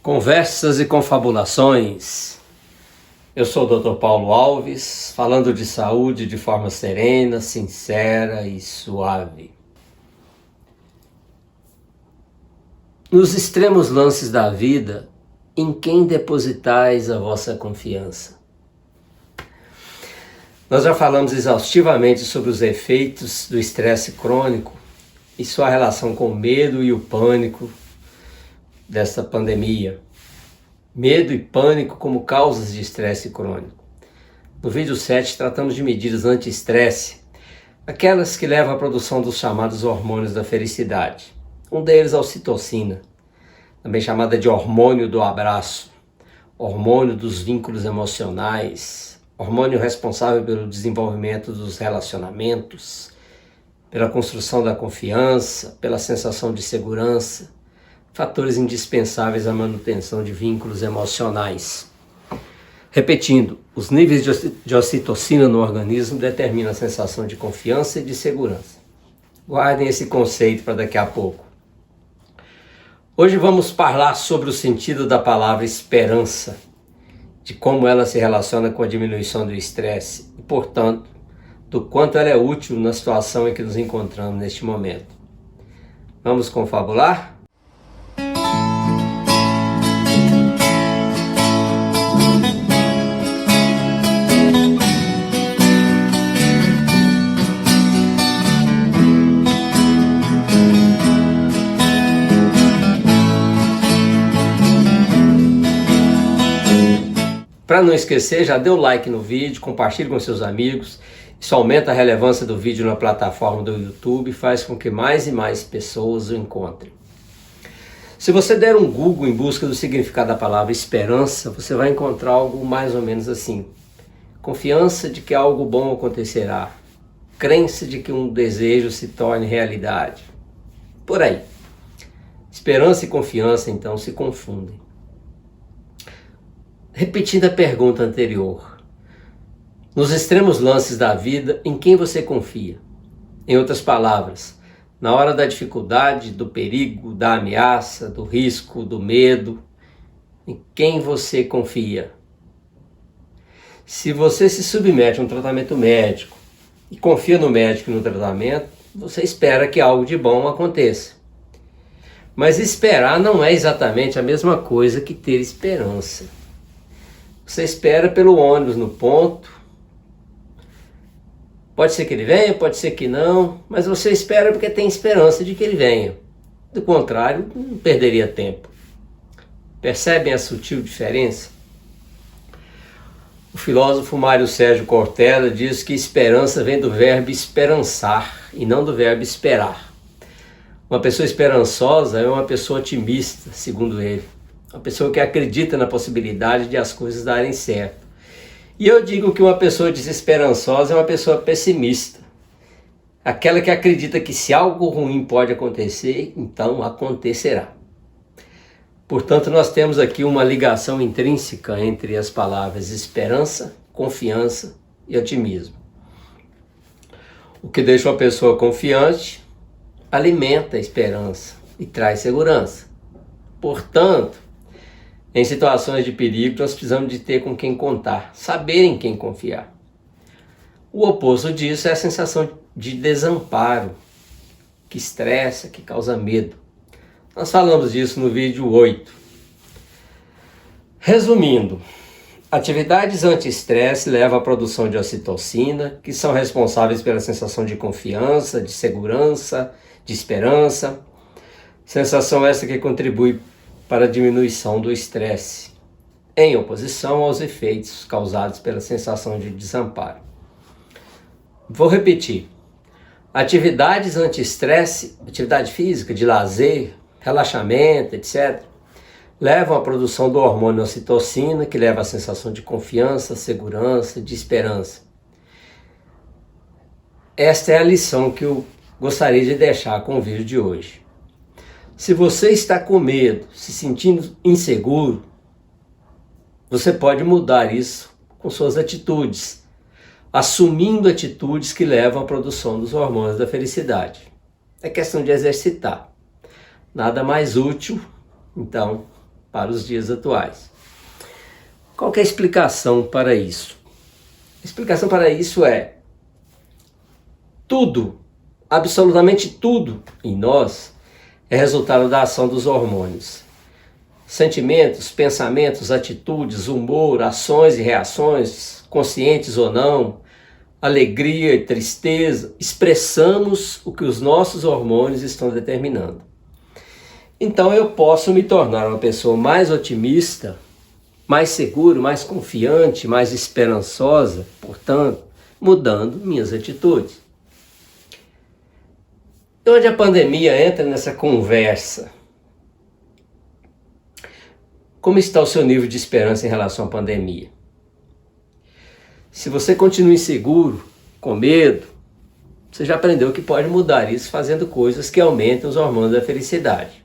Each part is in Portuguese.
Conversas e confabulações. Eu sou o Dr. Paulo Alves, falando de saúde de forma serena, sincera e suave. Nos extremos lances da vida, em quem depositais a vossa confiança? Nós já falamos exaustivamente sobre os efeitos do estresse crônico e sua relação com o medo e o pânico desta pandemia. Medo e pânico como causas de estresse crônico. No vídeo 7 tratamos de medidas anti-estresse, aquelas que levam à produção dos chamados hormônios da felicidade. Um deles é a ocitocina, também chamada de hormônio do abraço, hormônio dos vínculos emocionais, hormônio responsável pelo desenvolvimento dos relacionamentos, pela construção da confiança, pela sensação de segurança, fatores indispensáveis à manutenção de vínculos emocionais. Repetindo, os níveis de ocitocina no organismo determinam a sensação de confiança e de segurança. Guardem esse conceito para daqui a pouco. Hoje vamos falar sobre o sentido da palavra esperança, de como ela se relaciona com a diminuição do estresse e, portanto, do quanto ela é útil na situação em que nos encontramos neste momento. Vamos confabular? Para não esquecer, já dê o like no vídeo, compartilhe com seus amigos. Isso aumenta a relevância do vídeo na plataforma do YouTube e faz com que mais e mais pessoas o encontrem. Se você der um Google em busca do significado da palavra esperança, você vai encontrar algo mais ou menos assim. Confiança de que algo bom acontecerá. Crença de que um desejo se torne realidade. Por aí. Esperança e confiança, então, se confundem. Repetindo a pergunta anterior, nos extremos lances da vida, em quem você confia? Em outras palavras, na hora da dificuldade, do perigo, da ameaça, do risco, do medo, em quem você confia? Se você se submete a um tratamento médico e confia no médico e no tratamento, você espera que algo de bom aconteça. Mas esperar não é exatamente a mesma coisa que ter esperança. Você espera pelo ônibus no ponto. Pode ser que ele venha, pode ser que não, mas você espera porque tem esperança de que ele venha. Do contrário, não perderia tempo. Percebem a sutil diferença? O filósofo Mário Sérgio Cortella diz que esperança vem do verbo esperançar e não do verbo esperar. Uma pessoa esperançosa é uma pessoa otimista, segundo ele. Uma pessoa que acredita na possibilidade de as coisas darem certo. E eu digo que uma pessoa desesperançosa é uma pessoa pessimista. Aquela que acredita que se algo ruim pode acontecer, então acontecerá. Portanto, nós temos aqui uma ligação intrínseca entre as palavras esperança, confiança e otimismo. O que deixa uma pessoa confiante alimenta a esperança e traz segurança. Portanto, em situações de perigo, nós precisamos de ter com quem contar, saber em quem confiar. O oposto disso é a sensação de desamparo, que estressa, que causa medo. Nós falamos disso no vídeo 8. Resumindo, atividades anti-estresse levam à produção de ocitocina, que são responsáveis pela sensação de confiança, de segurança, de esperança. Sensação essa que contribui para a diminuição do estresse, em oposição aos efeitos causados pela sensação de desamparo. Vou repetir. Atividades anti-estresse, atividade física, de lazer, relaxamento, etc., levam à produção do hormônio ocitocina, que leva à sensação de confiança, segurança, de esperança. Esta é a lição que eu gostaria de deixar com o vídeo de hoje. Se você está com medo, se sentindo inseguro, você pode mudar isso com suas atitudes, assumindo atitudes que levam à produção dos hormônios da felicidade. É questão de exercitar. Nada mais útil, então, para os dias atuais. Qual que é a explicação para isso? A explicação para isso é: tudo, absolutamente tudo em nós é resultado da ação dos hormônios. Sentimentos, pensamentos, atitudes, humor, ações e reações, conscientes ou não, alegria e tristeza, expressamos o que os nossos hormônios estão determinando. Então eu posso me tornar uma pessoa mais otimista, mais seguro, mais confiante, mais esperançosa, portanto, mudando minhas atitudes. E onde a pandemia entra nessa conversa? Como está o seu nível de esperança em relação à pandemia? Se você continua inseguro, com medo, você já aprendeu que pode mudar isso fazendo coisas que aumentam os hormônios da felicidade.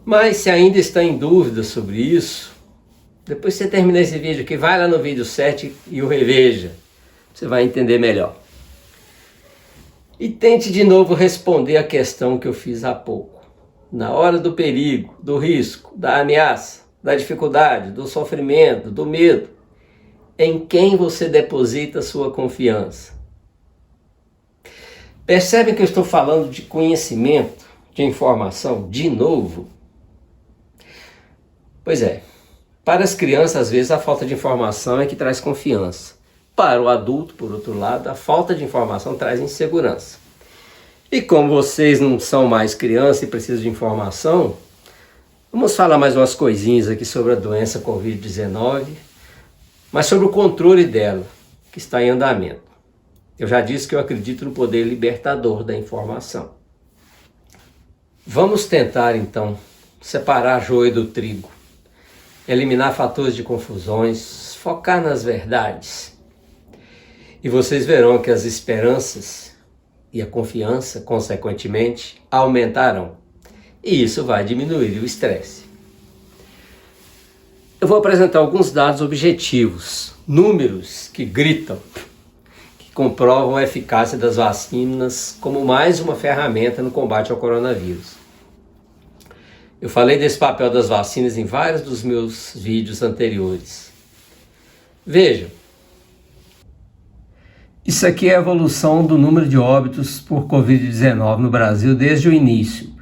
Mas se ainda está em dúvida sobre isso, depois que você terminar esse vídeo aqui, vai lá no vídeo 7 e o reveja. Você vai entender melhor. E tente de novo responder a questão que eu fiz há pouco. Na hora do perigo, do risco, da ameaça, da dificuldade, do sofrimento, do medo, em quem você deposita sua confiança? Percebem que eu estou falando de conhecimento, de informação, de novo? Pois é, para as crianças, às vezes, a falta de informação é que traz confiança. Para o adulto, por outro lado, a falta de informação traz insegurança. E como vocês não são mais crianças e precisam de informação, vamos falar mais umas coisinhas aqui sobre a doença Covid-19, mas sobre o controle dela, que está em andamento. Eu já disse que eu acredito no poder libertador da informação. Vamos tentar, então, separar joio do trigo, eliminar fatores de confusões, focar nas verdades. E vocês verão que as esperanças e a confiança, consequentemente, aumentarão. E isso vai diminuir o estresse. Eu vou apresentar alguns dados objetivos, números que gritam, que comprovam a eficácia das vacinas como mais uma ferramenta no combate ao coronavírus. Eu falei desse papel das vacinas em vários dos meus vídeos anteriores. Vejam. Isso aqui é a evolução do número de óbitos por Covid-19 no Brasil desde o início.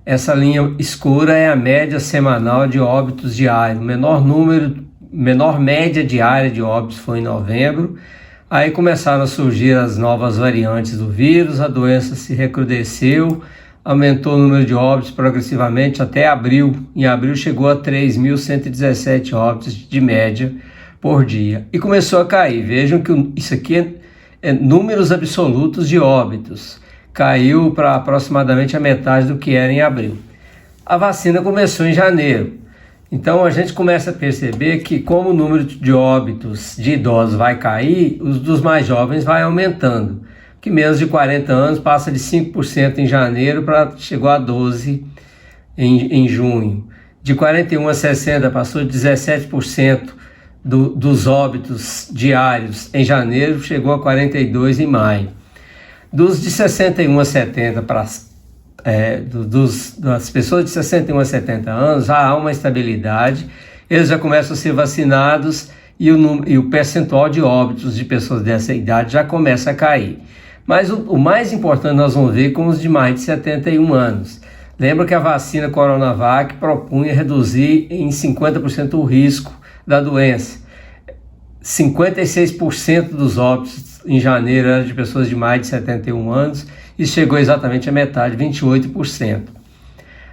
Essa linha escura é a média semanal de óbitos diários. Menor média diária de óbitos foi em novembro. Aí começaram a surgir as novas variantes do vírus, a doença se recrudesceu, aumentou o número de óbitos progressivamente até abril. Em abril chegou a 3.117 óbitos de média por dia. E começou a cair. Vejam que isso aqui é números absolutos de óbitos. Caiu para aproximadamente a metade do que era em abril. A vacina começou em janeiro. Então a gente começa a perceber que como o número de óbitos de idosos vai cair, os dos mais jovens vai aumentando. Que menos de 40 anos passa de 5% em janeiro para chegou a 12% em junho. De 41 a 60 passou de 17% dos óbitos diários em janeiro, chegou a 42% em maio. Dos de 61 a 70 das pessoas de 61 a 70 anos já há uma estabilidade, eles já começam a ser vacinados e o percentual de óbitos de pessoas dessa idade já começa a cair. Mas o mais importante nós vamos ver com os de mais de 71 anos. Lembra que a vacina Coronavac propunha reduzir em 50% o risco da doença. 56% dos óbitos em janeiro eram de pessoas de mais de 71 anos e chegou exatamente a metade, 28%.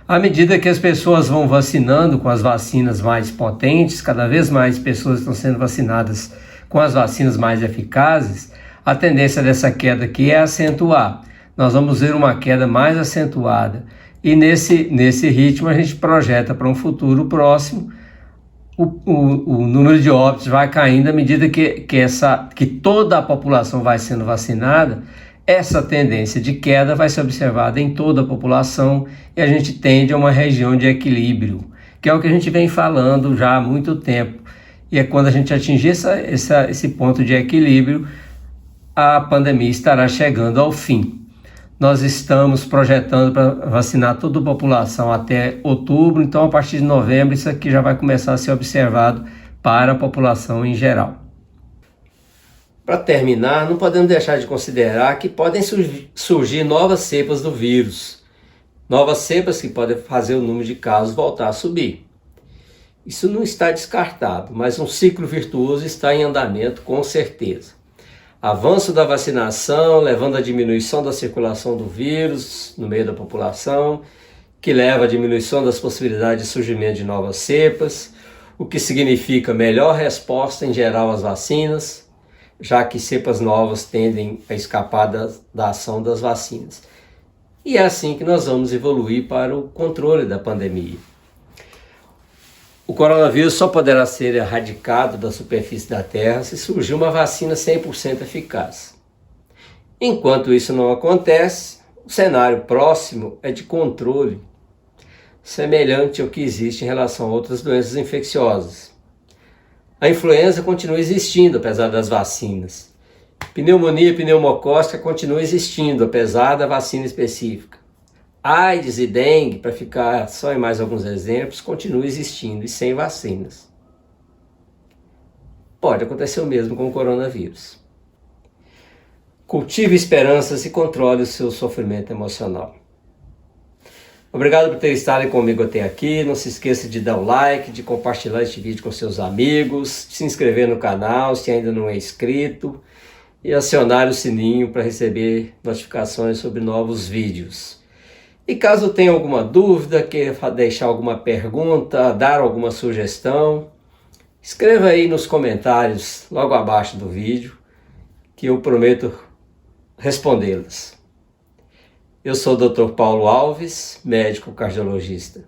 À medida que as pessoas vão vacinando com as vacinas mais potentes, cada vez mais pessoas estão sendo vacinadas com as vacinas mais eficazes, a tendência dessa queda aqui é acentuar. Nós vamos ver uma queda mais acentuada e nesse ritmo a gente projeta para um futuro próximo o número de óbitos vai caindo à medida que toda a população vai sendo vacinada. Essa tendência de queda vai ser observada em toda a população e a gente tende a uma região de equilíbrio, que é o que a gente vem falando já há muito tempo. E é quando a gente atingir esse ponto de equilíbrio, a pandemia estará chegando ao fim. Nós estamos projetando para vacinar toda a população até outubro, então a partir de novembro isso aqui já vai começar a ser observado para a população em geral. Para terminar, não podemos deixar de considerar que podem surgir novas cepas do vírus. Novas cepas que podem fazer o número de casos voltar a subir. Isso não está descartado, mas um ciclo virtuoso está em andamento com certeza. Avanço da vacinação, levando à diminuição da circulação do vírus no meio da população, que leva à diminuição das possibilidades de surgimento de novas cepas, o que significa melhor resposta em geral às vacinas, já que cepas novas tendem a escapar da ação das vacinas. E é assim que nós vamos evoluir para o controle da pandemia. O coronavírus só poderá ser erradicado da superfície da Terra se surgir uma vacina 100% eficaz. Enquanto isso não acontece, o cenário próximo é de controle, semelhante ao que existe em relação a outras doenças infecciosas. A influenza continua existindo apesar das vacinas. Pneumonia pneumocócica continua existindo apesar da vacina específica. AIDS e dengue, para ficar só em mais alguns exemplos, continua existindo e sem vacinas. Pode acontecer o mesmo com o coronavírus. Cultive esperanças e controle o seu sofrimento emocional. Obrigado por ter estado comigo até aqui. Não se esqueça de dar o like, de compartilhar este vídeo com seus amigos, de se inscrever no canal se ainda não é inscrito e acionar o sininho para receber notificações sobre novos vídeos. E caso tenha alguma dúvida, queira deixar alguma pergunta, dar alguma sugestão, escreva aí nos comentários logo abaixo do vídeo, que eu prometo respondê-las. Eu sou o Dr. Paulo Alves, médico cardiologista.